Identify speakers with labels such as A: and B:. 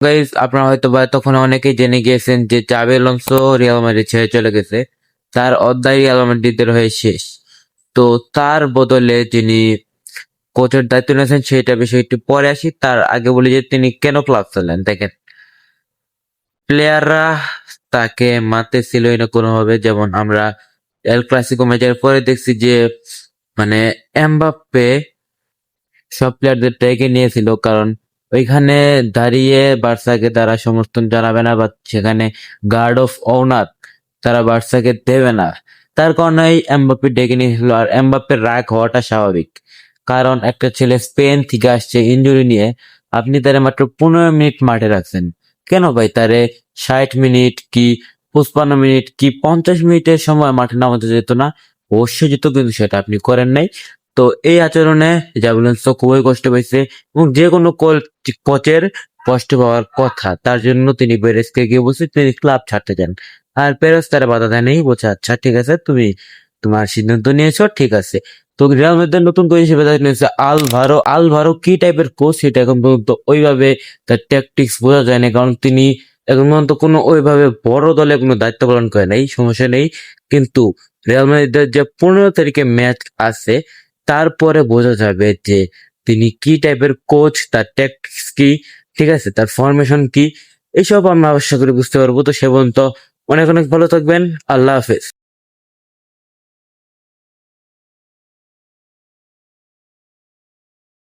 A: Guys, আপনারা হয়তো বা তখন অনেকেই জেনে গিয়েছেন যে চাবি আলোনসো রিয়াল মাদ্রিদ ছেড়ে চলে গেছে। তার অধ্যায় রিয়াল মাদ্রিদের হয়ে শেষ। তো তার বদলে যিনি কোচের দায়িত্ব নিয়েছেন সেটা বিষয়ে একটু পরে আসি। তার আগে বলি যে তিনি কেন ক্লাব ছাড়লেন। দেখেন, প্লেয়াররা তাকে মানতেছিলই না কোনোভাবে। যেমন আমরা এল ক্লাসিকো ম্যাচের পরে দেখছি যে মানে এমবাপ্পে সব প্লেয়ারদের ডেকে নিয়েছিল, কারণ ওইখানে দাঁড়িয়ে বার্সাকে তারা সমর্থন জানাবে না, বা সেখানে গার্ড অফ অনার তারা বার্সাকে দেবে না। তার কারণেই এমবাপ্পে ডেকে নিয়েছিল। আর এমবাপ্পের রাগ হওয়াটা স্বাভাবিক, কারণ একটা ছেলে স্পেন থেকে আসছে ইনজুরি নিয়ে, আপনি তারে মাত্র 15 মিনিট মাঠে রাখছেন। কেন ভাই তারে 60 মিনিট কি 55 মিনিট কি 50 মিনিটের সময় মাঠে নামাতে যেত না? অবশ্যই যেত, কিন্তু সেটা আপনি করেন নাই। তো এই আচরণে জাবুলেন্সো খুবই কষ্ট পাইছে, এবং যে কোনো কোচের কষ্ট পাওয়ার কথা। তার জন্য তিনি পেরেসকে গিয়ে বলছে তিনি ক্লাব ছাড়তে চান। আর পেরেস তারা বাধা দেয় নাই, বলছে আচ্ছা ঠিক আছে, তুমি তোমার সিদ্ধান্ত নিয়েছো, ঠিক আছে। তো রিয়াল মাদ্রিদের নতুন কোচ হিসেবে দায়িত্ব নিয়েছে আলভারো। আলভারো কি টাইপের কোচ সেটা এখন পর্যন্ত ওইভাবে তার ট্যাকটিক্স বোঝা যায় না, কারণ তিনি এখন পর্যন্ত কোনো ওইভাবে বড় দলে কোনো দায়িত্ব পালন করে নাই, সমস্যা নেই। কিন্তু রিয়াল মাদ্রিদের যে 15 তারিখে ম্যাচ আছে, তারপরে বোঝা যাবে যে তিনি কি টাইপের কোচ, তার ট্যাকটিক্স কি, ঠিক আছে, তার ফরমেশন কি, এইসব আমরা আশা করি বুঝতে পারবো। তো সে পর্যন্ত অনেক অনেক ভালো থাকবেন। আল্লাহ হাফেজ।